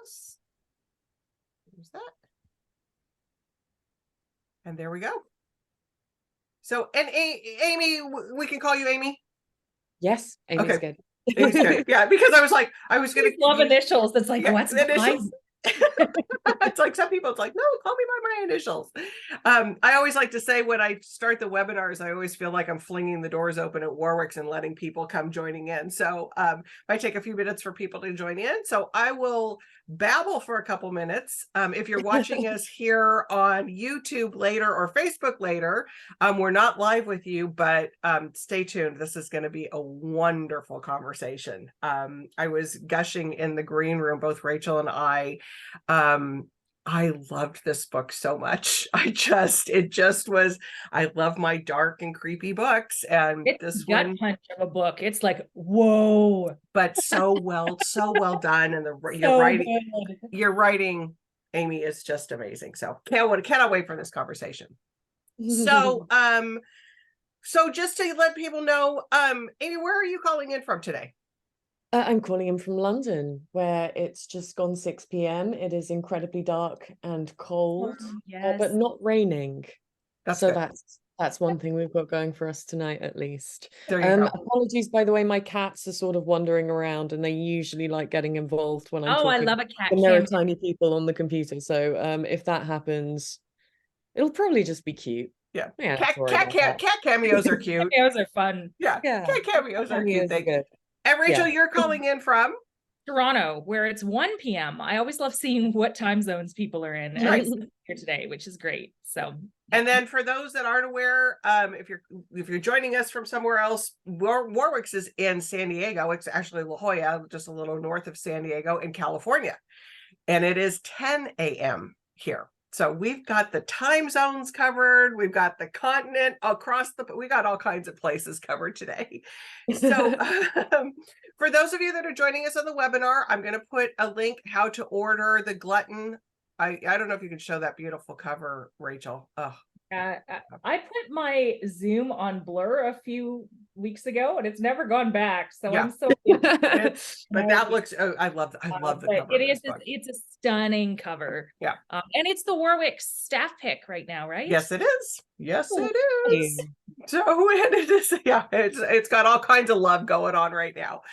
us. Use that. And there we go. So, and Amy, we can call you Amy? Yes, Amy's okay. Good. Amy's good. Yeah, because I was going to love initials. That's like, what's initials? It's like some people, it's like, no, call me by my initials. I always like to say when I start the webinars, I always feel like I'm flinging the doors open at Warwick's and letting people come joining in. So I take a few minutes for people to join in. So I will babble for a couple minutes. If you're watching us here on YouTube later or Facebook later, we're not live with you, but stay tuned. This is going to be a wonderful conversation. I was gushing in the green room, both Rachel and I loved this book so much. I love my dark and creepy books. And it's this gut one punch of a book. It's like, whoa. But so well done. And your writing, Amy, is just amazing. So cannot wait for this conversation. So, so just to let people know, Amy, where are you calling in from today? I'm calling in from London, where it's just gone 6 p.m. It is incredibly dark and cold, but not raining. So that's one thing we've got going for us tonight, at least. There you go. Apologies, by the way, my cats are sort of wandering around, and they usually like getting involved when I'm talking. I love a cat. And there are tiny people on the computer, so if that happens, it'll probably just be cute. Yeah, cat cameos are cute. Cameos are fun. Yeah, cat cameos are cute. Good. And Rachel, you're calling in from Toronto, where it's 1 p.m. I always love seeing what time zones people are in. And I'm here today, which is great. So, and then for those that aren't aware, if you're joining us from somewhere else, Warwick's is in San Diego. It's actually La Jolla, just a little north of San Diego in California, and it is 10 a.m. here. So we've got the time zones covered. We've got the continent we got all kinds of places covered today. So for those of you that are joining us on the webinar, I'm going to put a link how to order the Glutton. I don't know if you can show that beautiful cover, Rachel. Oh. I put my Zoom on blur a few weeks ago, and it's never gone back. So I'm so. But that looks. I love the cover. It's a stunning cover. Yeah, and it's the Warwick staff pick right now, right? Yes, it is. Yes, it is. So it is. Yeah, it's got all kinds of love going on right now.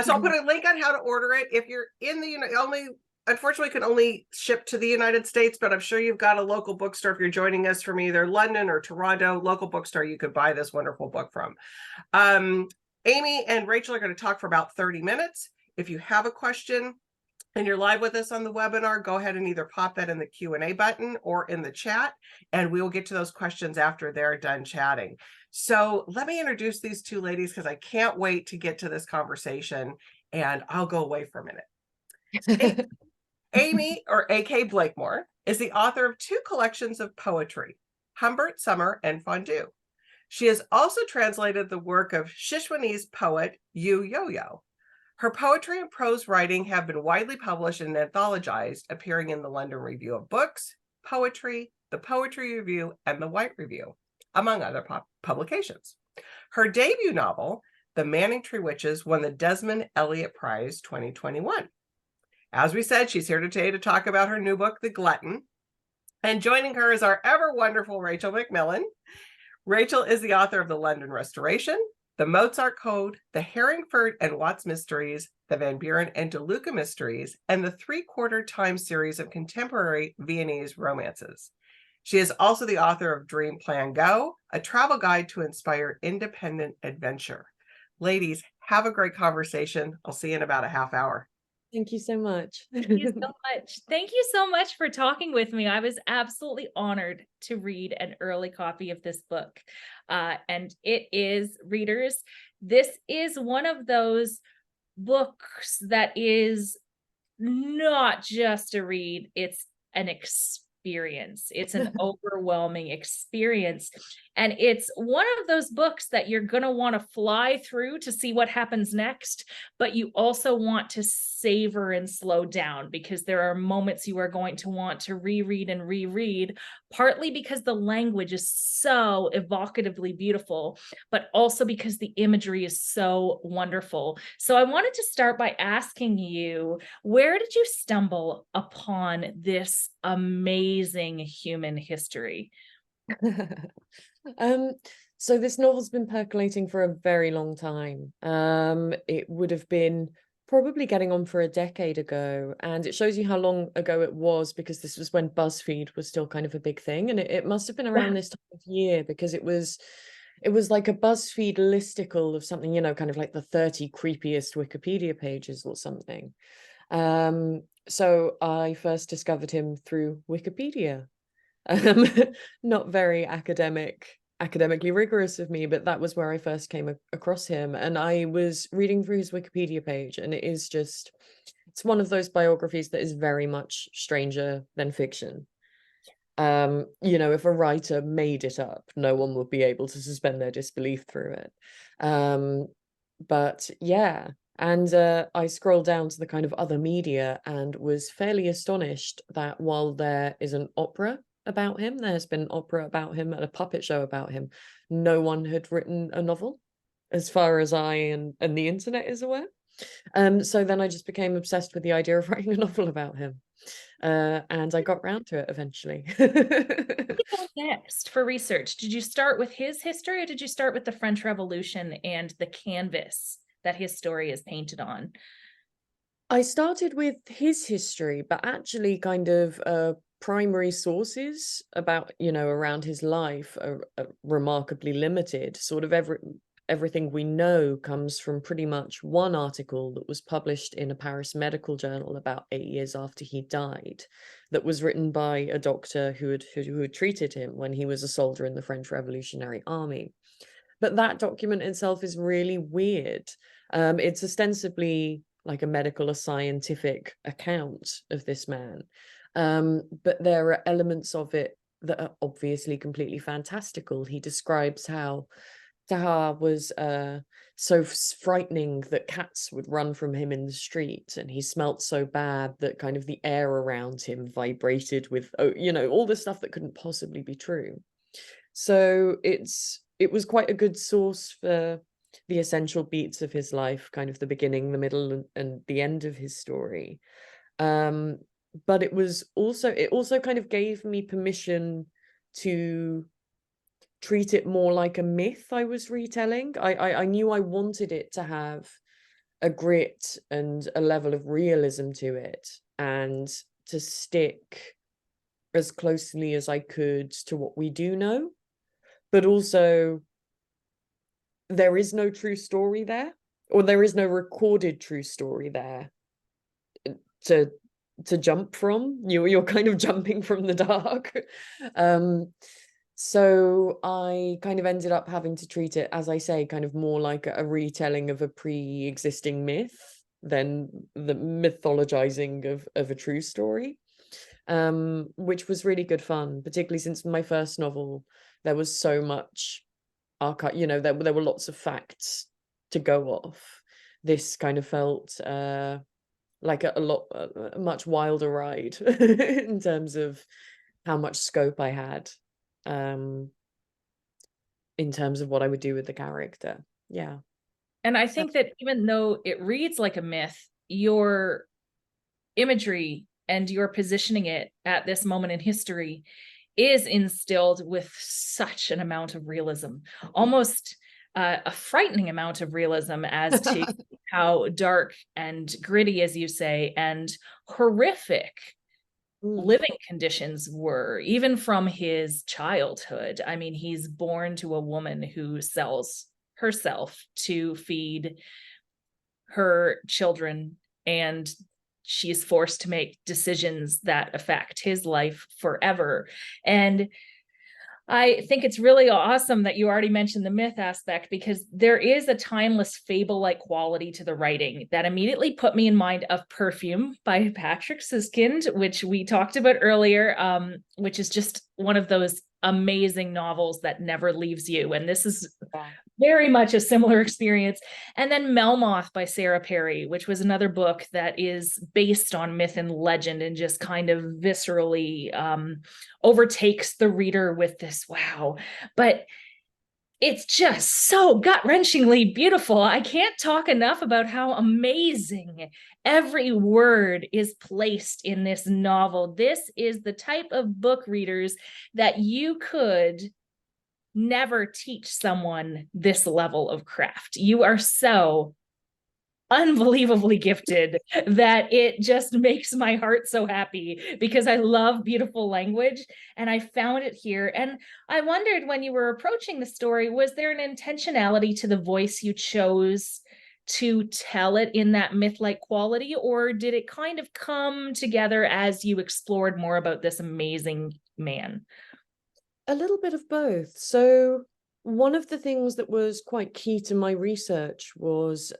So I'll put a link on how to order it. If you're in the unfortunately can only ship to the United States, but I'm sure you've got a local bookstore. If you're joining us from either London or Toronto, local bookstore, you could buy this wonderful book from. Amy and Rachel are going to talk for about 30 minutes. If you have a question and you're live with us on the webinar, go ahead and either pop that in the Q&A button or in the chat, and we will get to those questions after they're done chatting. So let me introduce these two ladies because I can't wait to get to this conversation, and I'll go away for a minute. Amy, or A.K. Blakemore, is the author of 2 collections of poetry, Humbert Summer and Fondue. She has also translated the work of Shishwanese poet Yu Yo-Yo. Her poetry and prose writing have been widely published and anthologized, appearing in the London Review of Books, Poetry, the Poetry Review, and the White Review, among other publications. Her debut novel, The Manningtree Witches, won the Desmond Elliott Prize 2021. As we said, she's here today to talk about her new book, The Glutton. And joining her is our ever wonderful Rachel McMillan. Rachel is the author of The London Restoration, The Mozart Code, The Herringford and Watts Mysteries, The Van Buren and De Luca Mysteries, and the 3/4 Time series of contemporary Viennese romances. She is also the author of Dream Plan Go, a travel guide to inspire independent adventure. Ladies, have a great conversation. I'll see you in about a half hour. Thank you so much. Thank you so much. Thank you so much for talking with me. I was absolutely honored to read an early copy of this book. And it is, readers, this is one of those books that is not just a read, it's an experience. experience. It's an overwhelming experience. And it's one of those books that you're going to want to fly through to see what happens next, but you also want to savor and slow down, because there are moments you are going to want to reread and reread, partly because the language is so evocatively beautiful, but also because the imagery is so wonderful. So I wanted to start by asking you, where did you stumble upon this amazing human history? So this novel's been percolating for a very long time. It would have been probably getting on for a decade ago, and it shows you how long ago it was, because this was when BuzzFeed was still kind of a big thing, and it must have been around this time of year, because it was like a BuzzFeed listicle of something, you know, kind of like the 30 creepiest Wikipedia pages or something. So I first discovered him through Wikipedia. Not very academically rigorous of me, but that was where I first came across him. And I was reading through his Wikipedia page, and it's one of those biographies that is very much stranger than fiction. You know, if a writer made it up, no one would be able to suspend their disbelief through it. But yeah, and I scrolled down to the kind of other media and was fairly astonished that while there is an opera about him, there's been an opera about him and a puppet show about him, no one had written a novel, as far as I and the internet is aware. So then I just became obsessed with the idea of writing a novel about him. And I got round to it eventually. Next for research, did you start with his history, or did you start with the French Revolution and the canvas that his story is painted on? I started with his history, but actually kind of primary sources about, you know, around his life are remarkably limited. Sort of everything we know comes from pretty much one article that was published in a Paris medical journal about 8 years after he died, that was written by a doctor who had treated him when he was a soldier in the French Revolutionary Army. But that document itself is really weird. It's ostensibly like a medical or scientific account of this man. But there are elements of it that are obviously completely fantastical. He describes how Taha was so frightening that cats would run from him in the street, and he smelt so bad that kind of the air around him vibrated with, you know, all the stuff that couldn't possibly be true. So it was quite a good source for the essential beats of his life, kind of the beginning, the middle, and the end of his story. But it also kind of gave me permission to treat it more like a myth I was retelling. I knew I wanted it to have a grit and a level of realism to it, and to stick as closely as I could to what we do know. But also, there is no true story there, or there is no recorded true story there to jump from. You're kind of jumping from the dark. So I kind of ended up having to treat it, as I say, kind of more like a retelling of a pre-existing myth than the mythologizing of a true story, which was really good fun, particularly since my first novel, there was so much archive, you know, there were lots of facts to go off. This kind of felt like a much wilder ride in terms of how much scope I had, in terms of what I would do with the character. Yeah. And I think that even though it reads like a myth, your imagery and your positioning it at this moment in history is instilled with such an amount of realism, almost a frightening amount of realism, as to how dark and gritty, as you say, and horrific living conditions were, even from his childhood. I mean, he's born to a woman who sells herself to feed her children, and she's forced to make decisions that affect his life forever. And I think it's really awesome that you already mentioned the myth aspect, because there is a timeless fable-like quality to the writing that immediately put me in mind of Perfume by Patrick Suskind, which we talked about earlier, which is just one of those amazing novels that never leaves you. And this is very much a similar experience. And then Melmoth by Sarah Perry, which was another book that is based on myth and legend and just kind of viscerally overtakes the reader with this wow. But it's just so gut-wrenchingly beautiful. I can't talk enough about how amazing every word is placed in this novel. This is the type of book, readers, that you could never teach someone this level of craft. You are so unbelievably gifted that it just makes my heart so happy, because I love beautiful language and I found it here. And I wondered, when you were approaching the story, was there an intentionality to the voice you chose to tell it in that myth-like quality, or did it kind of come together as you explored more about this amazing man? A little bit of both. So one of the things that was quite key to my research was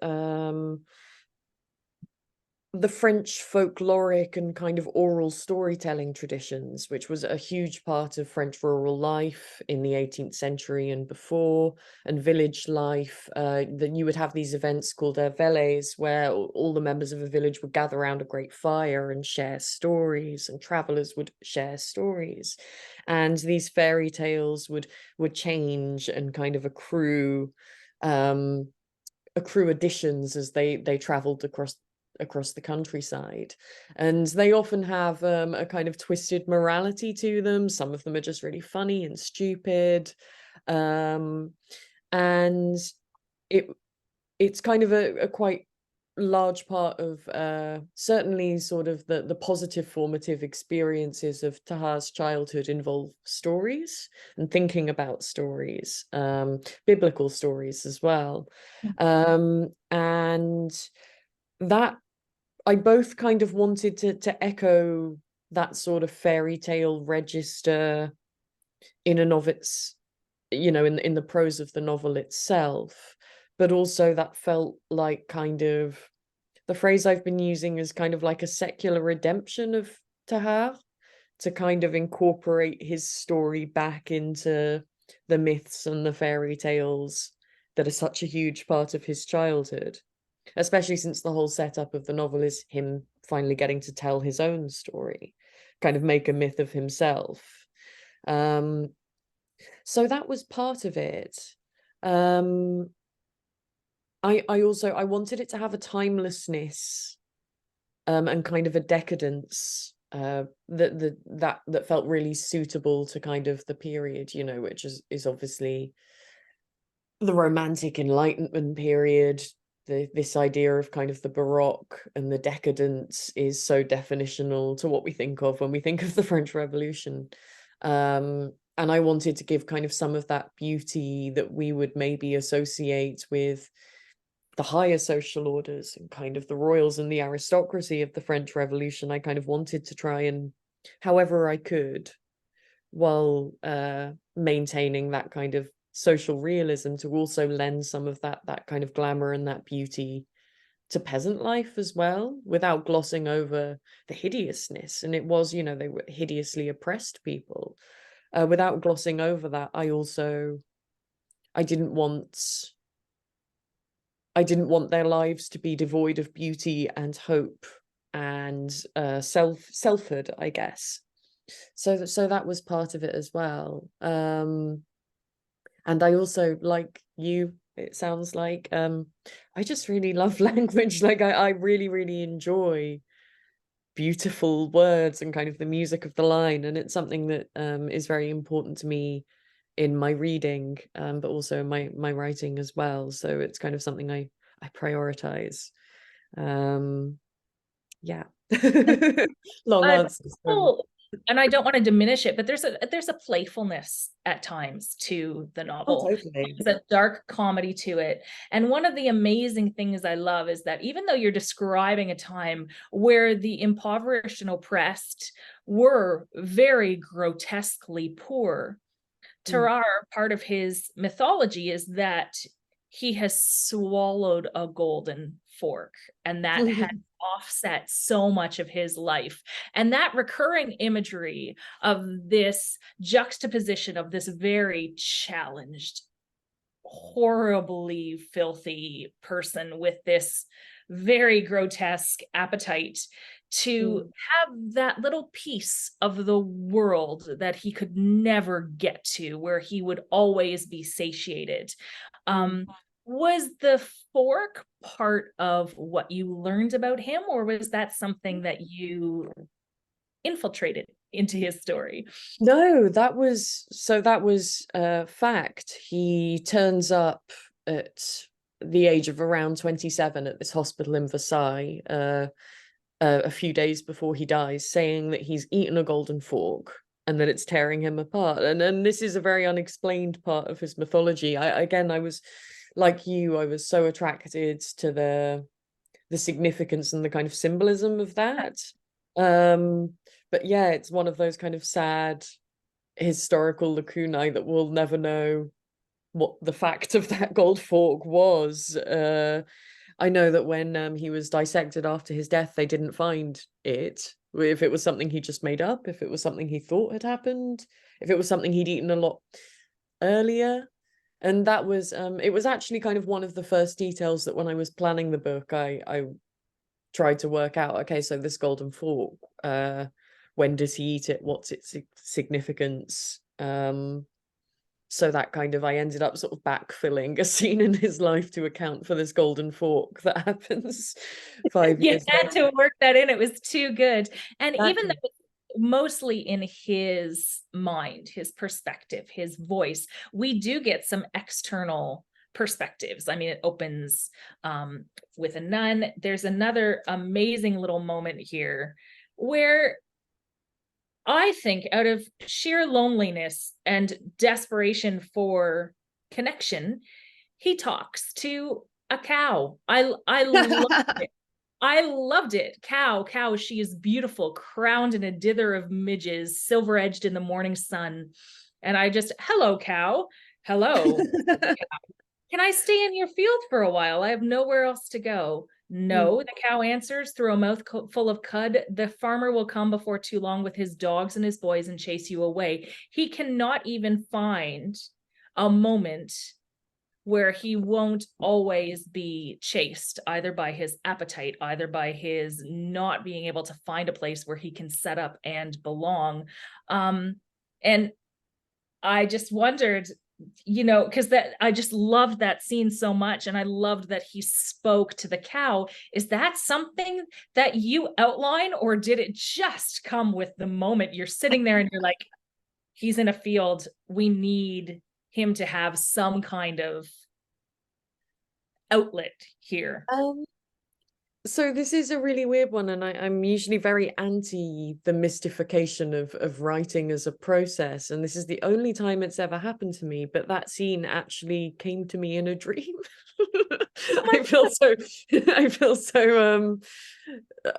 the French folkloric and kind of oral storytelling traditions, which was a huge part of French rural life in the 18th century and before, and village life. That you would have these events called vélées, where all the members of a village would gather around a great fire and share stories, and travelers would share stories. And these fairy tales would change and kind of accrue additions as they traveled across the countryside, and they often have a kind of twisted morality to them. Some of them are just really funny and stupid, and it's kind of a quite large part of certainly sort of the positive formative experiences of Tahar's childhood involve stories and thinking about stories, biblical stories as well. And that I both kind of wanted to echo that sort of fairy tale register in and of its, in the prose of the novel itself, but also that felt like kind of, the phrase I've been using is kind of like a secular redemption of Tahar, to kind of incorporate his story back into the myths and the fairy tales that are such a huge part of his childhood, especially since the whole setup of the novel is him finally getting to tell his own story, kind of make a myth of himself. So that was part of it. I wanted it to have a timelessness and kind of a decadence that felt really suitable to kind of the period, which is obviously the Romantic Enlightenment period. This idea of kind of the Baroque and the decadence is so definitional to what we think of when we think of the French Revolution. And I wanted to give kind of some of that beauty that we would maybe associate with the higher social orders and kind of the royals and the aristocracy of the French Revolution. I kind of wanted to try and, however I could, while maintaining that kind of social realism, to also lend some of that kind of glamour and that beauty to peasant life as well, without glossing over the hideousness. And it was, they were hideously oppressed people. Without glossing over that, I didn't want their lives to be devoid of beauty and hope and selfhood, I guess. So that was part of it as well. And I also, like you, it sounds like, I just really love language. Like I really, really enjoy beautiful words and kind of the music of the line. And it's something that is very important to me in my reading, but also in my writing as well. So it's kind of something I prioritize. Yeah. Long answer. And I don't want to diminish it, but there's a playfulness at times to the novel. Oh, totally. There's a dark comedy to it. And one of the amazing things I love is that even though you're describing a time where the impoverished and oppressed were very grotesquely poor, Terrar, part of his mythology is that he has swallowed a golden fork, and that has offset so much of his life. And that recurring imagery of this juxtaposition of this very challenged, horribly filthy person with this very grotesque appetite to have that little piece of the world that he could never get to, where he would always be satiated. Was the fork part of what you learned about him, or was that something that you infiltrated into his story? No, that was fact. He turns up at the age of around 27 at this hospital in Versailles, a few days before he dies, saying that he's eaten a golden fork and that it's tearing him apart. And this is a very unexplained part of his mythology. I was like you, I was so attracted to the significance and the kind of symbolism of that. But yeah, it's one of those kind of sad historical lacunae that we'll never know what the fact of that gold fork was. I know that when he was dissected after his death, they didn't find it. If it was something he just made up, if it was something he thought had happened, if it was something he'd eaten a lot earlier. And that was, it was actually kind of one of the first details that when I was planning the book, I tried to work out, okay, so this golden fork, when does he eat it? What's its significance? So that kind of, I ended up sort of backfilling a scene in his life to account for this golden fork that happens 5 years You had to work that in. It was too good. And Exactly. Even though it's mostly in his mind, his perspective, his voice, we do get some external perspectives. I mean, it opens with a nun. There's another amazing little moment here where I think, out of sheer loneliness and desperation for connection, he talks to a cow. I loved it. I loved it. Cow, she is beautiful, crowned in a dither of midges, silver-edged in the morning sun. And I just, hello, cow. Hello. Can I stay in your field for a while? I have nowhere else to go. No, the cow answers through a mouth full of cud. The farmer will come before too long with his dogs and his boys and chase you away. He cannot even find a moment where he won't always be chased, either by his appetite, either by his not being able to find a place where he can set up and belong. And I just wondered, because I just loved that scene so much, and I loved that he spoke to the cow. Is that something that you outline, or did it just come with the moment you're sitting there and you're like, he's in a field, we need him to have some kind of outlet here? So this is a really weird one, and I'm usually very anti the mystification of writing as a process, and this is the only time it's ever happened to me, but that scene actually came to me in a dream. I feel so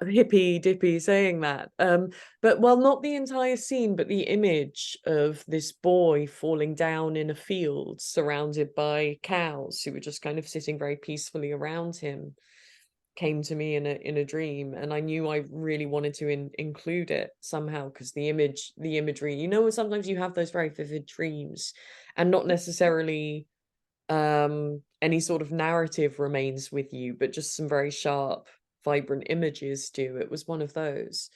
hippy dippy saying that. But well, not the entire scene, but the image of this boy falling down in a field surrounded by cows who were just kind of sitting very peacefully around him came to me in a dream, and I knew I really wanted to include it somehow, because the imagery, sometimes you have those very vivid dreams and not necessarily any sort of narrative remains with you, but just some very sharp, vibrant images do. It was one of those.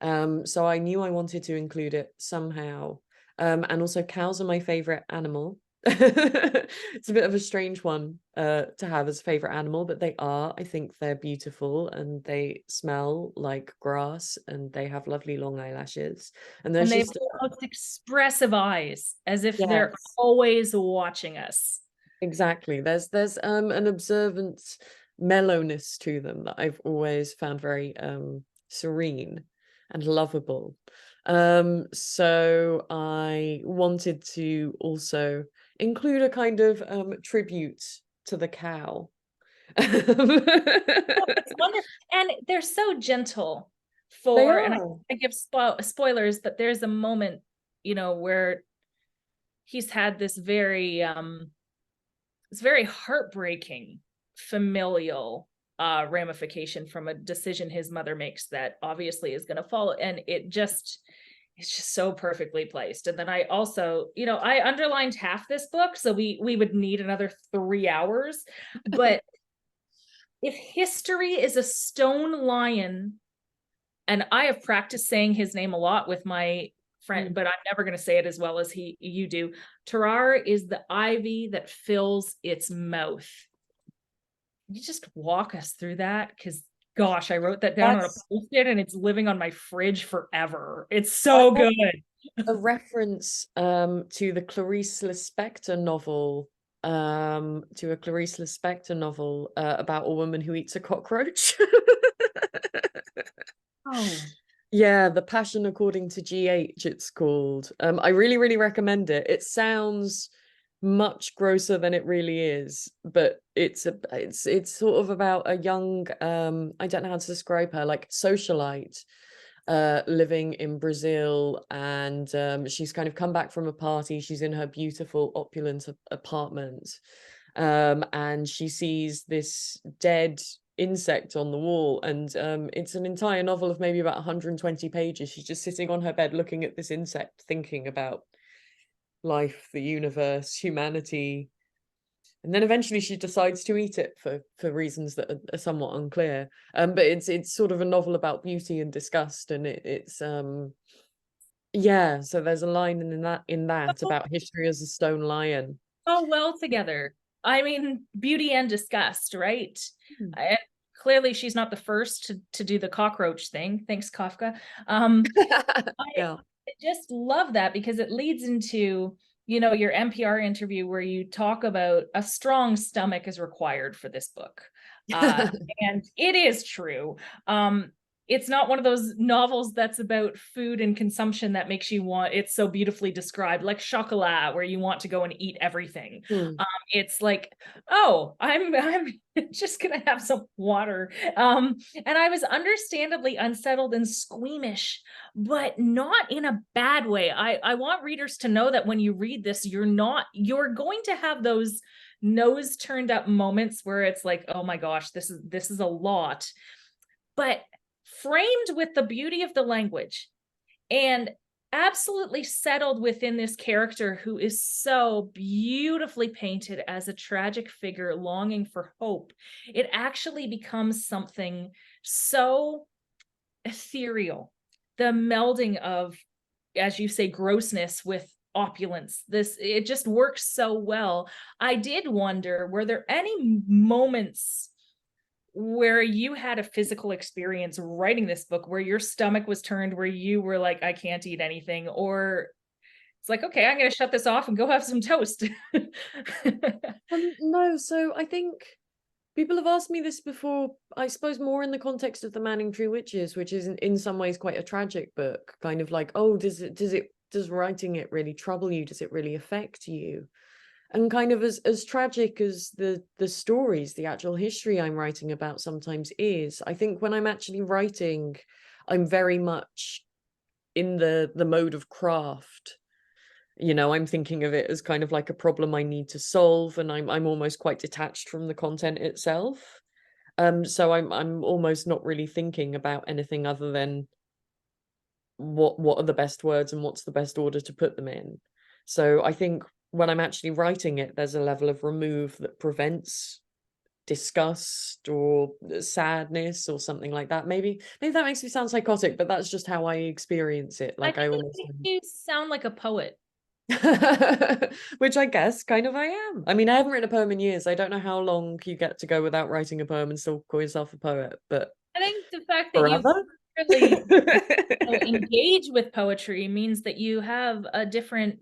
So I knew I wanted to include it somehow. And also, cows are my favorite animal. It's a bit of a strange one to have as a favorite animal, but I think they're beautiful, and they smell like grass, and they have lovely long eyelashes, and they have the most expressive eyes, as if they're Yes. always watching us. Exactly. There's an observant mellowness to them that I've always found very serene and lovable. So I wanted to also include a kind of tribute to the cow. It's wonderful. And they're so gentle and I give spoilers, but there's a moment, where he's had this very it's very heartbreaking familial ramification from a decision his mother makes that obviously is going to follow, and it's just so perfectly placed. And then I also, I underlined half this book, so we would need another 3 hours. But if history is a stone lion, and I have practiced saying his name a lot with my friend, but I'm never going to say it as well as you do. Terrar is the ivy that fills its mouth. You just walk us through that, because gosh, I wrote that down on a post-it and it's living on my fridge forever. It's so good. A reference to the Clarice Lispector novel, about a woman who eats a cockroach. Oh. Yeah, The Passion According to GH, it's called. I really, really recommend it. It sounds much grosser than it really is, but it's sort of about a young, I don't know how to describe her, like socialite, living in Brazil, and she's kind of come back from a party. She's in her beautiful opulent apartment, and she sees this dead insect on the wall, and it's an entire novel of maybe about 120 pages. She's just sitting on her bed looking at this insect, thinking about life, the universe, humanity, and then eventually she decides to eat it for reasons that are somewhat unclear. But it's sort of a novel about beauty and disgust, and it's yeah, so there's a line in that about history as a stone lion. Oh, well together. I mean, beauty and disgust, right? And clearly she's not the first to do the cockroach thing. Thanks, Kafka. Yeah. I just love that, because it leads into, your NPR interview where you talk about a strong stomach is required for this book. And it is true. It's not one of those novels that's about food and consumption that makes you want, it's so beautifully described, like chocolat, where you want to go and eat everything. It's like, oh, I'm just gonna have some water. And I was understandably unsettled and squeamish, but not in a bad way. I want readers to know that when you read this, you're going to have those nose turned up moments where it's like, oh my gosh, this is a lot. But framed with the beauty of the language and absolutely settled within this character who is so beautifully painted as a tragic figure longing for hope, it actually becomes something so ethereal. The melding of, as you say, grossness with opulence, it just works so well. I did wonder, were there any moments where you had a physical experience writing this book where your stomach was turned, where you were like, I can't eat anything, or it's like, okay, I'm going to shut this off and go have some toast? No, so I think people have asked me this before, I suppose more in the context of The Manning Tree Witches, which is in some ways quite a tragic book, kind of like, oh, does writing it really trouble you? Does it really affect you? And kind of as tragic as the stories, the actual history I'm writing about sometimes is, I think when I'm actually writing, I'm very much in the mode of craft. I'm thinking of it as kind of like a problem I need to solve, and I'm almost quite detached from the content itself. So I'm almost not really thinking about anything other than what are the best words and what's the best order to put them in. So I think when I'm actually writing it, there's a level of remove that prevents disgust or sadness or something like that. Maybe that makes me sound psychotic, but that's just how I experience it. Like I almost you sound like a poet. Which I guess kind of I am. I mean, I haven't written a poem in years. I don't know how long you get to go without writing a poem and still call yourself a poet, but I think the fact that forever? you really engage with poetry means that you have a different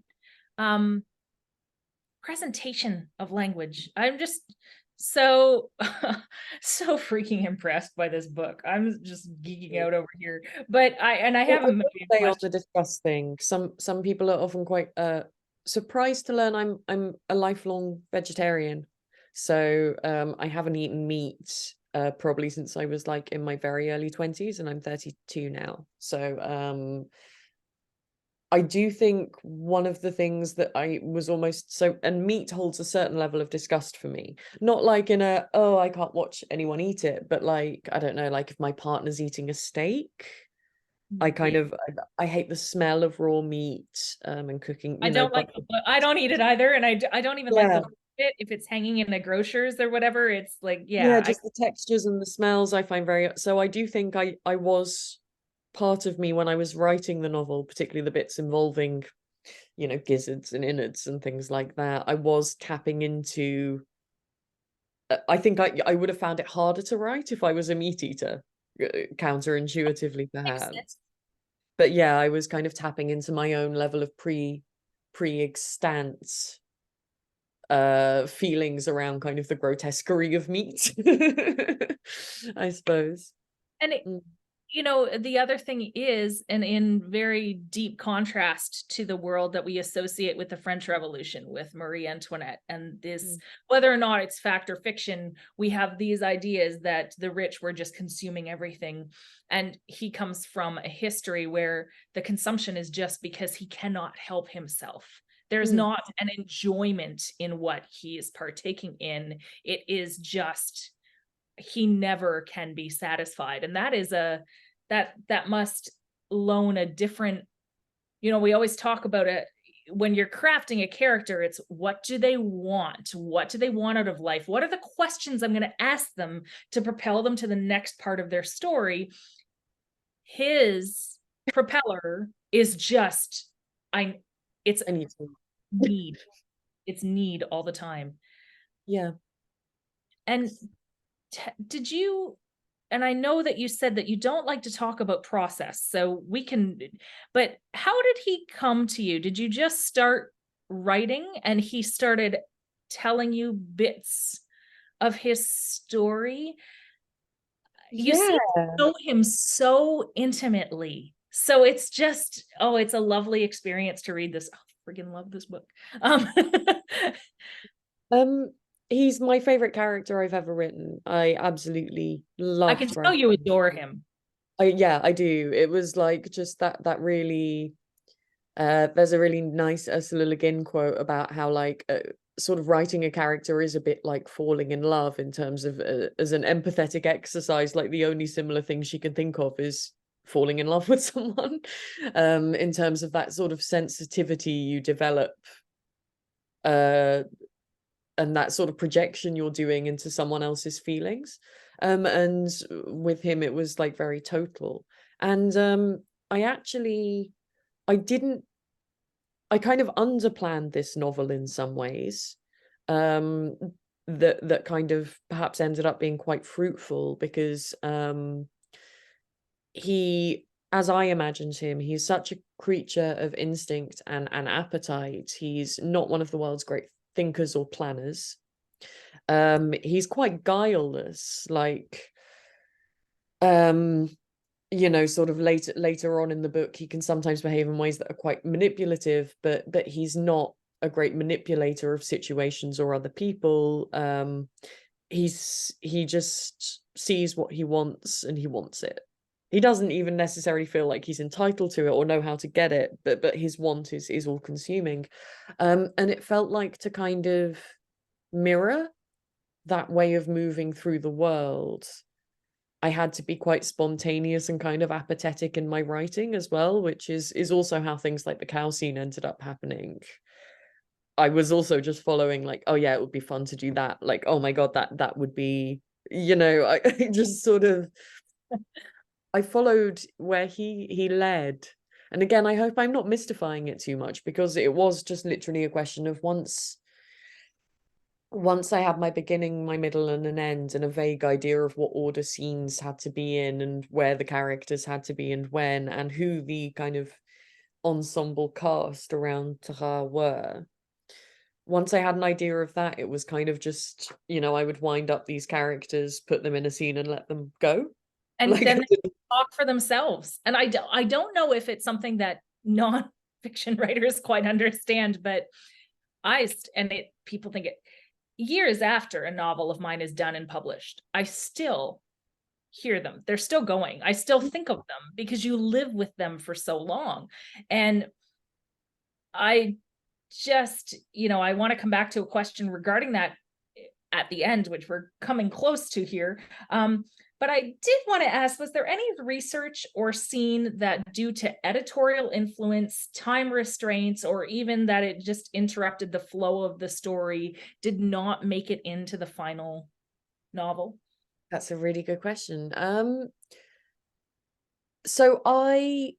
presentation of language. I'm just so freaking impressed by this book. I'm just geeking out over here. But I have a say on the discuss thing. Some people are often quite surprised to learn I'm a lifelong vegetarian. So I haven't eaten meat probably since I was like in my very early 20s, and I'm 32 now. So I do think one of the things that I was almost so, and meat holds a certain level of disgust for me. Not like in a, oh, I can't watch anyone eat it, but like, I don't know, like if my partner's eating a steak, I kind of, I hate the smell of raw meat and cooking, I don't like, I don't eat it either. And I don't even like the look of it. If it's hanging in the grocers or whatever, it's like, yeah, just the textures and the smells I find very, so I do think I was, part of me when I was writing the novel, particularly the bits involving, you know, gizzards and innards and things like that, I was tapping into, I think I would have found it harder to write if I was a meat eater, counterintuitively perhaps. But yeah, I was kind of tapping into my own level of pre-extant feelings around kind of the grotesquerie of meat, I suppose. And it, you know, the other thing is, and in very deep contrast to the world that we associate with the French Revolution, with Marie Antoinette, and this, whether or not it's fact or fiction, we have these ideas that the rich were just consuming everything. And he comes from a history where the consumption is just because he cannot help himself. There's not an enjoyment in what he is partaking in. It is just, he never can be satisfied. And that is that must loan a different, you know, we always talk about it when you're crafting a character, it's what do they want? What do they want out of life? What are the questions I'm going to ask them to propel them to the next part of their story? His propeller is just, it's need. It's need all the time. Yeah. And did you, and I know that you said that you don't like to talk about process, so we can, but how did he come to you? Did you just start writing and he started telling you bits of his story? You seem to know him so intimately. So it's just, oh, it's a lovely experience to read this. Oh, I freaking love this book. He's my favorite character I've ever written. I absolutely love. I can tell you adore him. Yeah, I do. It was like just that really. There's a really nice Ursula Le Guin quote about how like sort of writing a character is a bit like falling in love in terms of as an empathetic exercise. Like the only similar thing she can think of is falling in love with someone. In terms of that sort of sensitivity you develop. And that sort of projection you're doing into someone else's feelings. And with him, it was like very total. And I kind of underplanned this novel in some ways. That kind of perhaps ended up being quite fruitful because he, as I imagined him, he's such a creature of instinct and appetite. He's not one of the world's great thinkers or planners. He's quite guileless, like you know, sort of later on in the book he can sometimes behave in ways that are quite manipulative, but he's not a great manipulator of situations or other people. He just sees what he wants and he wants it. He doesn't even necessarily feel like he's entitled to it or know how to get it, but his want is all consuming. And it felt like to kind of mirror that way of moving through the world, I had to be quite spontaneous and kind of apathetic in my writing as well, which is also how things like the cow scene ended up happening. I was also just following like, oh yeah, it would be fun to do that. Like, oh my God, that would be, you know, I just sort of I followed where he led. And again, I hope I'm not mystifying it too much, because it was just literally a question of once I had my beginning, my middle, and an end, and a vague idea of what order scenes had to be in and where the characters had to be and when, and who the kind of ensemble cast around Tara were. Once I had an idea of that, it was kind of just, you know, I would wind up these characters, put them in a scene and let them go. And like, then they talk for themselves. And I don't know if it's something that non-fiction writers quite understand, but people think it, years after a novel of mine is done and published, I still hear them. They're still going. I still think of them because you live with them for so long. And I just, I want to come back to a question regarding that at the end, which we're coming close to here. But I did want to ask, was there any research or scene that, due to editorial influence, time restraints, or even that it just interrupted the flow of the story, did not make it into the final novel? That's a really good question. So I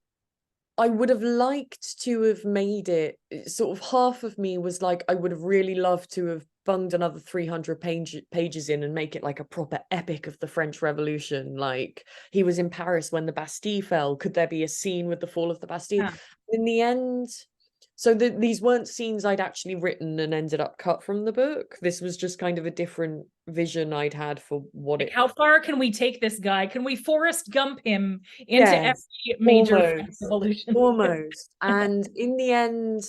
would have liked to have made it, sort of half of me was like, I would have really loved to have bunged another 300 pages in and make it like a proper epic of the French Revolution. Like, he was in Paris when the Bastille fell. Could there be a scene with the fall of the Bastille? Yeah. In the end, so these weren't scenes I'd actually written and ended up cut from the book. This was just kind of a different vision I'd had for what Like, how far can we take this guy? Can we Forrest Gump him into Yes, every major French almost, revolution? almost. And in the end,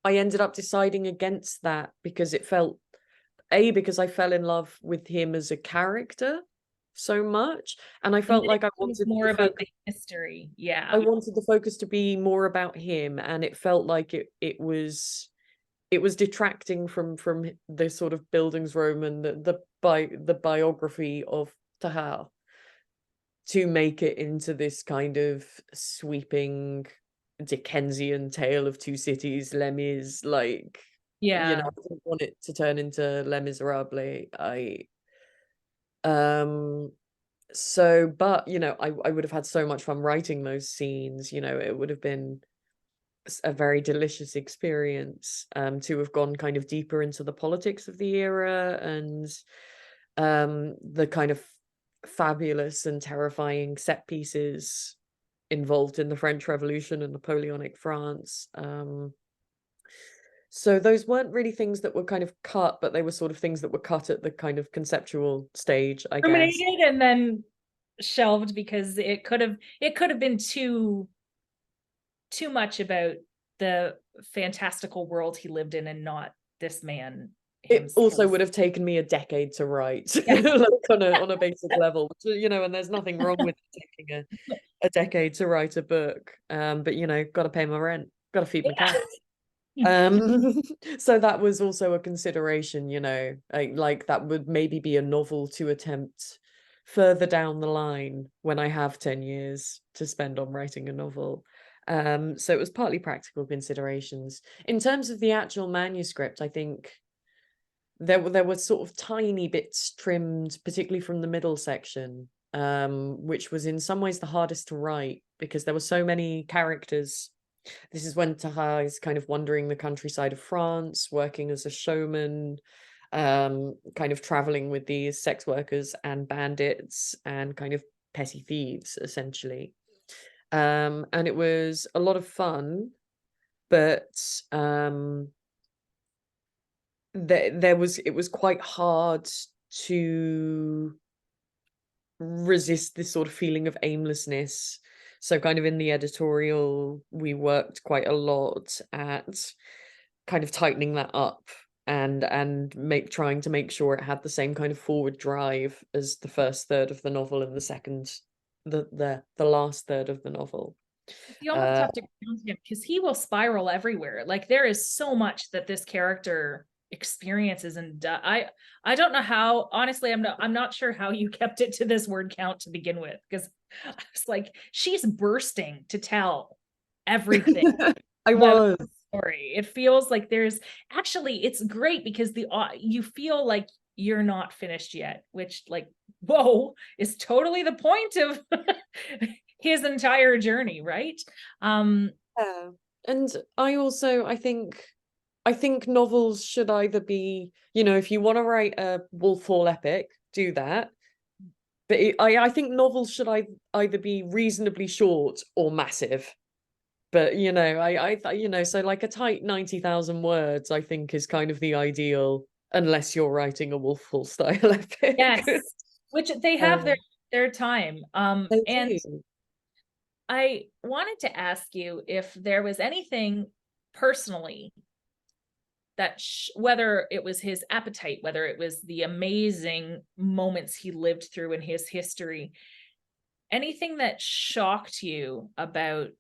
I ended up deciding against that because it felt, because I fell in love with him as a character so much, and I felt like I wanted more the about focus, the history. Yeah. I wanted the focus to be more about him, and it felt like it was detracting from the sort of Bildungsroman, the biography of Tahar, to make it into this kind of sweeping Dickensian tale of two cities, Les Mis, like, Yeah. I didn't want it to turn into Les Miserables. So, but I would have had so much fun writing those scenes. It would have been a very delicious experience, to have gone kind of deeper into the politics of the era, and the kind of fabulous and terrifying set pieces involved in the French Revolution and Napoleonic France. So those weren't really things that were kind of cut, but they were sort of things that were cut at the kind of conceptual stage, I guess. Terminated and then shelved because it could have been too much about the fantastical world he lived in and not this man It also would have taken me a decade to write, Yeah. like on a basic level, and there's nothing wrong with taking a decade to write a book. But got to pay my rent, got to feed my cat. So that was also a consideration, like that would maybe be a novel to attempt further down the line when I have 10 years to spend on writing a novel. So it was partly practical considerations. In terms of the actual manuscript, I think there were sort of tiny bits trimmed, particularly from the middle section, which was in some ways the hardest to write because there were so many characters. This is when Tahar is kind of wandering the countryside of France, working as a showman, kind of traveling with these sex workers and bandits and kind of petty thieves, essentially. And it was a lot of fun, but it was quite hard to resist this sort of feeling of aimlessness. So kind of in the editorial, we worked quite a lot at kind of tightening that up and trying to make sure it had the same kind of forward drive as the first third of the novel and the last third of the novel. You almost have to ground him because he will spiral everywhere. Like, there is so much that this character experiences, and I don't know how, honestly, I'm not sure how you kept it to this word count to begin with, because I was like, she's bursting to tell everything. I was. Story. It feels like it's great because you feel like you're not finished yet, which, like, whoa, is totally the point of his entire journey, right? Yeah. And I think novels should either be, if you want to write a Wolf Hall epic, do that. But I think novels should either be reasonably short or massive. But so like a tight 90,000 words, I think, is kind of the ideal, unless you're writing a Wolf Hall style epic. Yes, which they have their time. They and do. I wanted to ask you if there was anything personally that whether it was his appetite, whether it was the amazing moments he lived through in his history, anything that shocked you about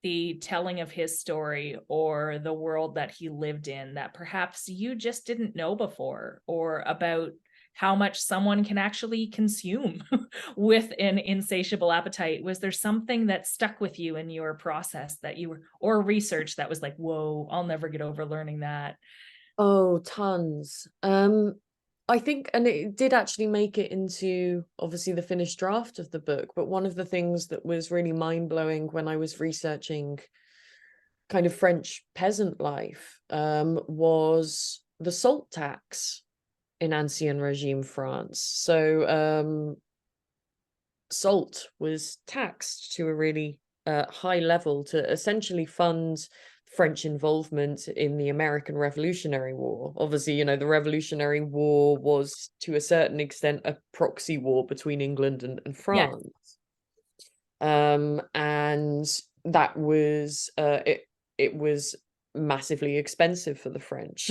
the telling of his story or the world that he lived in that perhaps you just didn't know before, or about how much someone can actually consume with an insatiable appetite? Was there something that stuck with you in your process that you were, or research that was like, whoa, I'll never get over learning that? Oh, tons. I think, and it did actually make it into obviously the finished draft of the book, but one of the things that was really mind-blowing when I was researching kind of French peasant life was the salt tax in Ancien Regime France. So salt was taxed to a really high level to essentially fund French involvement in the American Revolutionary War. Obviously, you know, the Revolutionary War was to a certain extent a proxy war between England and France. And that was it was massively expensive for the French,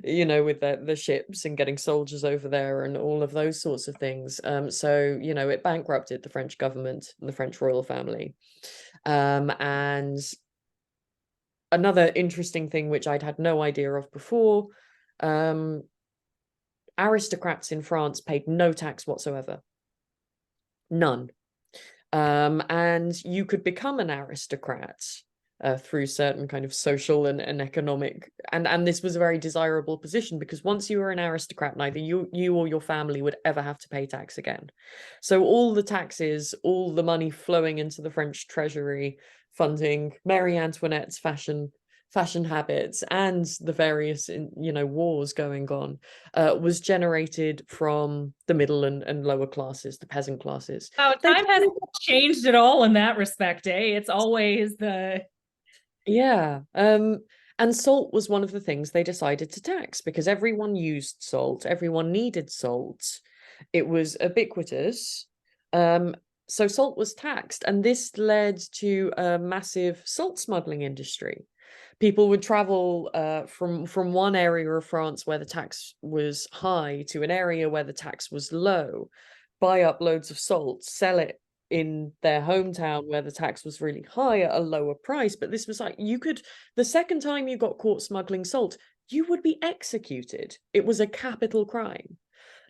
you know, with the ships and getting soldiers over there and all of those sorts of things. So, you know, it bankrupted the French government and the French royal family. And another interesting thing, which I'd had no idea of before, aristocrats in France paid no tax whatsoever. None. And you could become an aristocrat through certain kind of social and economic, and this was a very desirable position, because once you were an aristocrat, neither you or your family would ever have to pay tax again. So all the taxes, all the money flowing into the French treasury, funding Marie Antoinette's fashion habits and the various, you know, wars going on, was generated from the middle and lower classes, the peasant classes. Oh, time hasn't changed at all in that respect, eh? It's always the... Yeah. And salt was one of the things they decided to tax, because everyone used salt, everyone needed salt. It was ubiquitous. So salt was taxed, and this led to a massive salt smuggling industry. People would travel from one area of France where the tax was high to an area where the tax was low, buy up loads of salt, sell it in their hometown where the tax was really high at a lower price. But this was like, you could, the second time you got caught smuggling salt, you would be executed. It was a capital crime.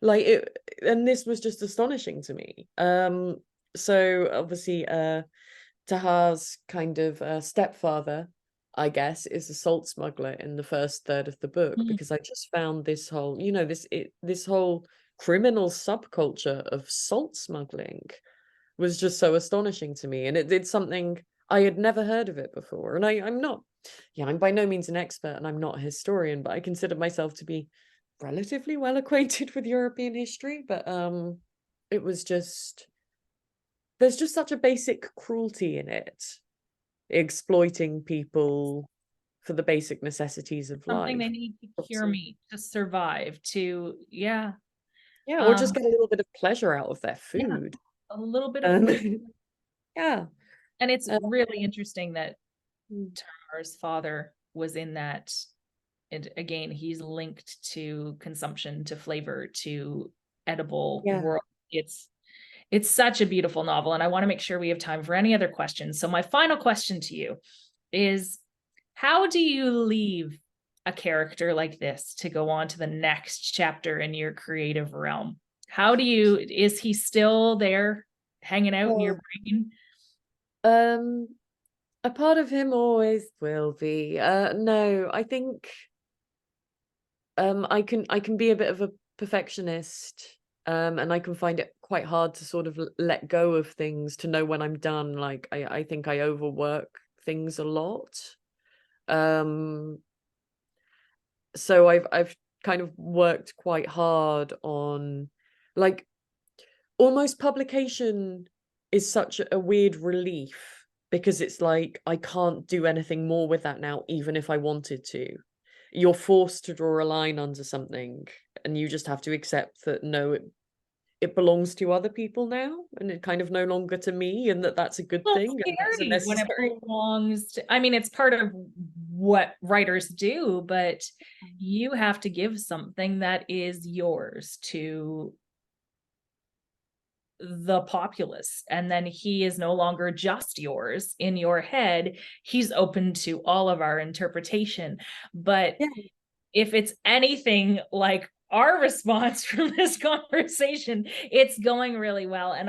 Like it, and this was just astonishing to me. So obviously Tahar's kind of stepfather, I guess, is a salt smuggler in the first third of the book, because I just found this whole, you know, this whole criminal subculture of salt smuggling was just so astonishing to me. And it did something I had never heard of it before. And I'm not, yeah, I'm by no means an expert and I'm not a historian, but I consider myself to be relatively well acquainted with European history. But it was just, there's just such a basic cruelty in it, exploiting people for the basic necessities of something life. They need to cure meat to survive, to yeah, or just get a little bit of pleasure out of their food. A little bit of yeah. And it's really interesting that Tamar's father was in that. And again, he's linked to consumption, to flavor, to edible world. It's such a beautiful novel, and I want to make sure we have time for any other questions. So my final question to you is, how do you leave a character like this to go on to the next chapter in your creative realm? How do you, is he still there hanging out in your brain? A part of him always will be. No, I think I can be a bit of a perfectionist, and I can find it quite hard to sort of let go of things, to know when I'm done. Like I think I overwork things a lot. So I've kind of worked quite hard on, like, almost publication is such a weird relief, because it's like I can't do anything more with that now, even if I wanted to. You're forced to draw a line under something, and you just have to accept that no, it belongs to other people now, and it kind of no longer to me, and that's a good thing. And that's Scary when it belongs to, I mean, it's part of what writers do, but you have to give something that is yours to the populace, and then he is no longer just yours in your head. He's open to all of our interpretation. But if it's anything like our response from this conversation, it's going really well. And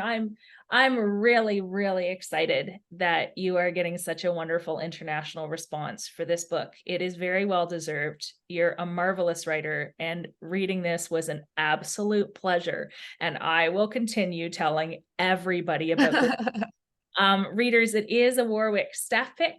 I'm really, really excited that you are getting such a wonderful international response for this book. It is very well deserved. You're a marvelous writer, and reading this was an absolute pleasure. And I will continue telling everybody about this. Readers, it is a Warwick staff pick.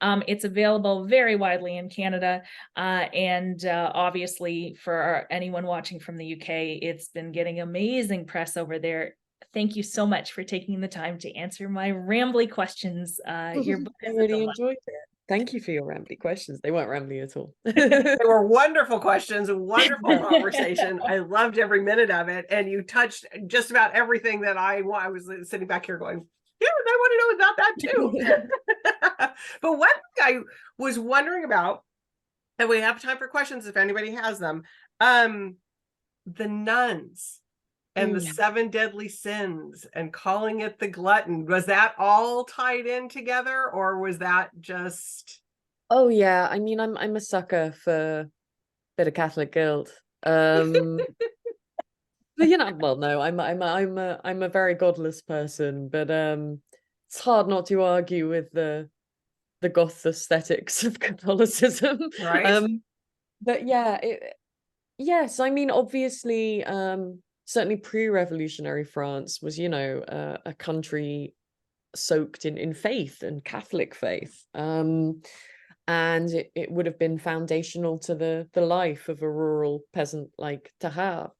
It's available very widely in Canada, and obviously for anyone watching from the UK, it's been getting amazing press over there. Thank you so much for taking the time to answer my rambly questions. Your book I really enjoyed it. Thank you for your rambly questions. They weren't rambly at all. They were wonderful questions, a wonderful conversation. I loved every minute of it. And you touched just about everything that I was sitting back here going, yeah, I want to know about that too. But one thing I was wondering about, and we have time for questions if anybody has them, the nuns and the 7 deadly sins and calling it the glutton, was that all tied in together, or was that just... Oh yeah, I mean, I'm a sucker for a bit of Catholic guilt. But you know, well, no, I'm a very godless person, but it's hard not to argue with the goth aesthetics of Catholicism. Right. But yeah, yes, I mean, obviously, certainly pre-revolutionary France was, you know, a country soaked in faith and Catholic faith. And it would have been foundational to the life of a rural peasant like Tahar.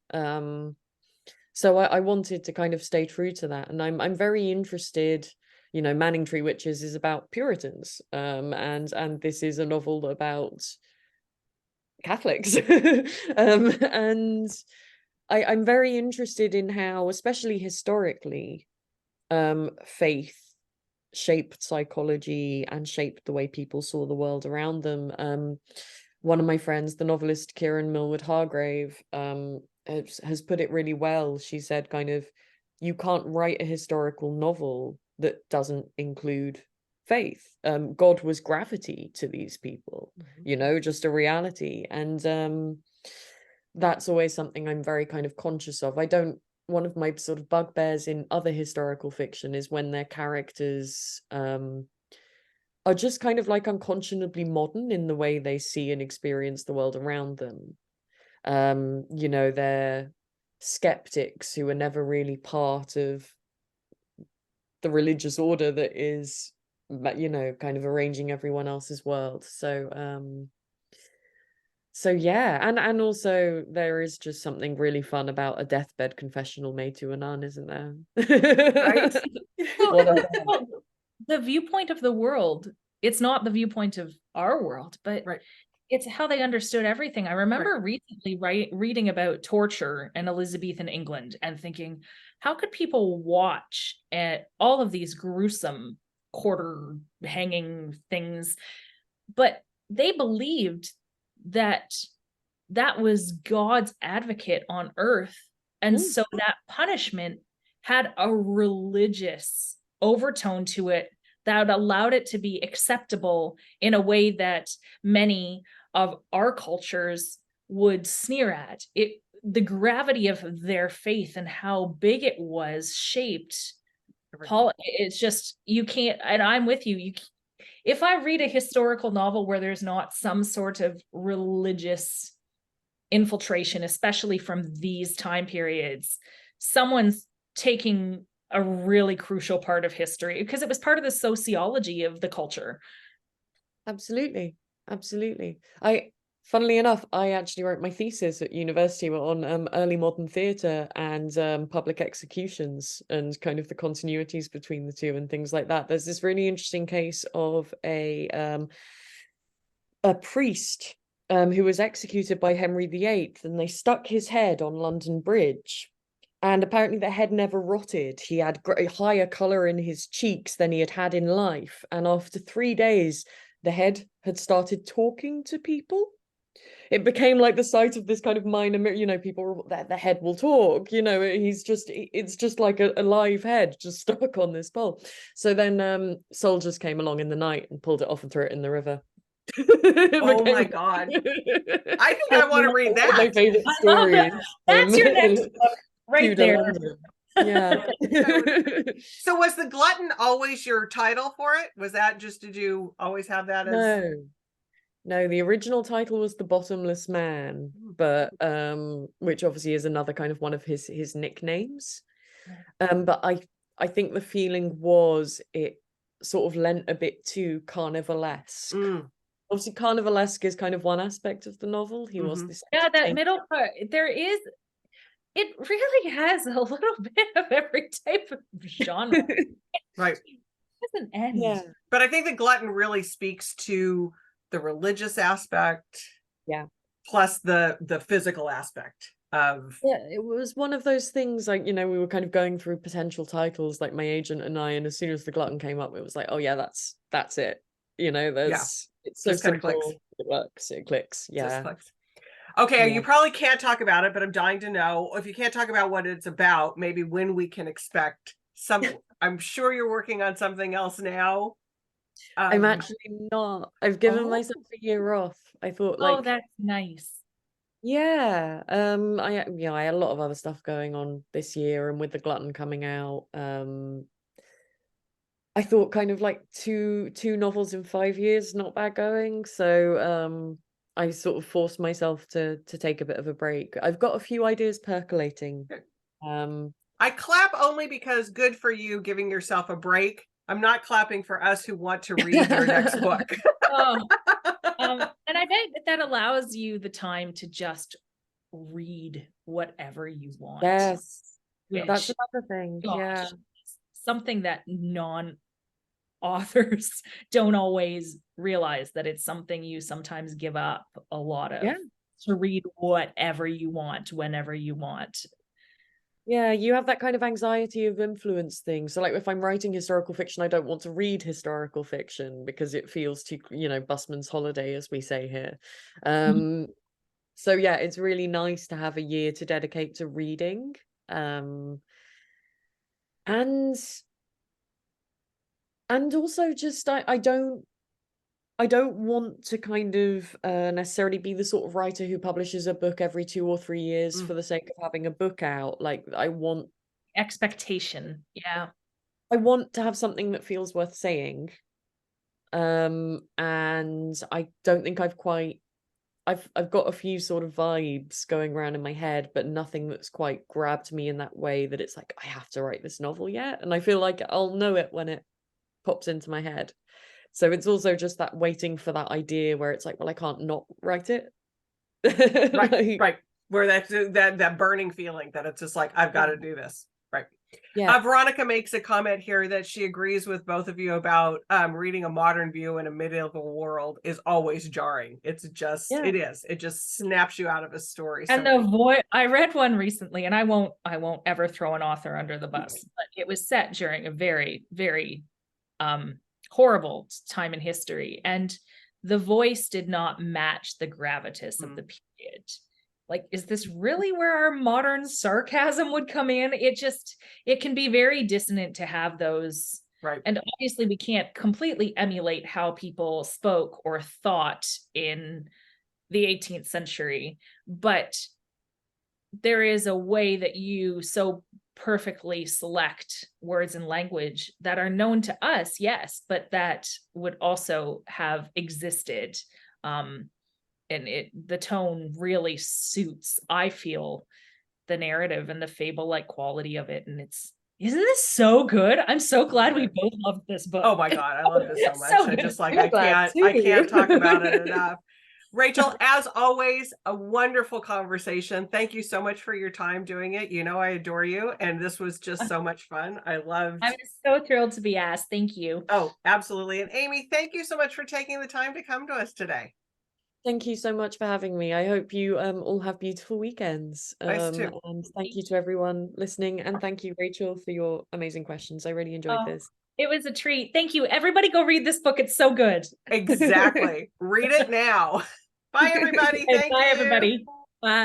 So I wanted to kind of stay true to that, and I'm very interested. You know, Manning Tree Witches is about Puritans, and this is a novel about Catholics, and I'm very interested in how, especially historically, faith shaped psychology and shaped the way people saw the world around them. One of my friends, the novelist Kieran Millward Hargrave, has put it really well. She said, kind of, you can't write a historical novel that doesn't include faith. God was gravity to these people, you know, just a reality. And that's always something I'm very kind of conscious of. One of my sort of bugbears in other historical fiction is when their characters are just kind of like unconscionably modern in the way they see and experience the world around them. You know, they're skeptics who are never really part of the religious order that is, you know, kind of arranging everyone else's world. So yeah, and also there is just something really fun about a deathbed confessional made to a nun, isn't there? Right. The viewpoint of the world, it's not the viewpoint of our world, but it's how they understood everything. I remember recently reading about torture in Elizabethan England and thinking, how could people watch at all of these gruesome quarter hanging things? But they believed that was God's advocate on earth. And so that punishment had a religious overtone to it that allowed it to be acceptable in a way that many of our cultures would sneer at it. The gravity of their faith and how big it was shaped it's just, you can't, and I'm with you, if I read a historical novel where there's not some sort of religious infiltration, especially from these time periods, someone's taking a really crucial part of history because it was part of the sociology of the culture. Absolutely. Funnily enough, I actually wrote my thesis at university on early modern theatre and public executions and kind of the continuities between the two and things like that. There's this really interesting case of a priest who was executed by Henry VIII, and they stuck his head on London Bridge. And apparently the head never rotted. He had higher colour in his cheeks than he had in life. And after 3 days, the head had started talking to people. it became like the site of this kind of minor, you know, people, the head will talk, you know, it's just like a live head just stuck on this pole. So then soldiers came along in the night and pulled it off and threw it in the river. Oh my God. I think I want to read that. My favorite story. That's your next book right there. Yeah. So was the glutton always your title for it? Was that just, did you always have that as? No, the original title was The Bottomless Man, but which obviously is another kind of one of his nicknames. But I think the feeling was it sort of lent a bit too carnivalesque. Obviously, carnivalesque is kind of one aspect of the novel. He was this. Yeah, that middle part, it really has a little bit of every type of genre. Right. It doesn't end. Yeah. But I think the glutton really speaks to the religious aspect. Yeah. Plus the physical aspect of. Yeah, it was one of those things, like, you know, we were kind of going through potential titles, like my agent and I, and as soon as the glutton came up, it was like, oh yeah, that's it. You know, it's so simple, it works, it clicks. Yeah. Okay, you probably can't talk about it, but I'm dying to know. If you can't talk about what it's about, maybe when we can expect some. I'm sure you're working on something else now. I'm actually not. I've given myself a year off. I thought, like, oh, that's nice. Yeah. I had a lot of other stuff going on this year, and with the glutton coming out, I thought kind of like two novels in 5 years, not bad going. So I sort of forced myself to take a bit of a break. I've got a few ideas percolating. I clap only because good for you giving yourself a break. I'm not clapping for us who want to read your next book. And I bet that allows you the time to just read whatever you want. Yes, that's another thing. Yeah, something that non-authors don't always realize, that it's something you sometimes give up a lot of, to read whatever you want, whenever you want. Yeah, you have that kind of anxiety of influence thing. So like if I'm writing historical fiction, I don't want to read historical fiction because it feels too, you know, busman's holiday, as we say here. So yeah, it's really nice to have a year to dedicate to reading. And also just I don't want to kind of necessarily be the sort of writer who publishes a book every 2 or 3 years for the sake of having a book out. Like, I want expectation. Yeah. I want to have something that feels worth saying. And I don't think I've got a few sort of vibes going around in my head, but nothing that's quite grabbed me in that way that it's like, I have to write this novel yet. And I feel like I'll know it when it pops into my head. So it's also just that waiting for that idea where it's like, well, I can't not write it. Right. Where that burning feeling that it's just like, I've got to do this. Right. Yeah. Veronica makes a comment here that she agrees with both of you about reading a modern view in a medieval world is always jarring. It's just, it just snaps you out of a story. And the voice, I read one recently, and I won't ever throw an author under the bus, but it was set during a very, very horrible time in history, and the voice did not match the gravitas of the period. Like, is this really where our modern sarcasm would come in? It can be very dissonant to have those. Right. And obviously we can't completely emulate how people spoke or thought in the 18th century, but there is a way that you so perfectly select words and language that are known to us, yes, but that would also have existed. And the tone really suits, I feel, the narrative and the fable-like quality of it. And isn't this so good? I'm so glad we both loved this book. Oh my God, I love this so much. I just like, I can't talk about it enough. Rachel, as always, a wonderful conversation. Thank you so much for your time doing it. You know, I adore you. And this was just so much fun. I was so thrilled to be asked. Thank you. Oh, absolutely. And Amy, thank you so much for taking the time to come to us today. Thank you so much for having me. I hope you all have beautiful weekends. Nice too. And thank you to everyone listening. And thank you, Rachel, for your amazing questions. I really enjoyed this. It was a treat. Thank you. Everybody go read this book. It's so good. Exactly. Read it now. Bye, everybody. Thank Bye, you. everybody.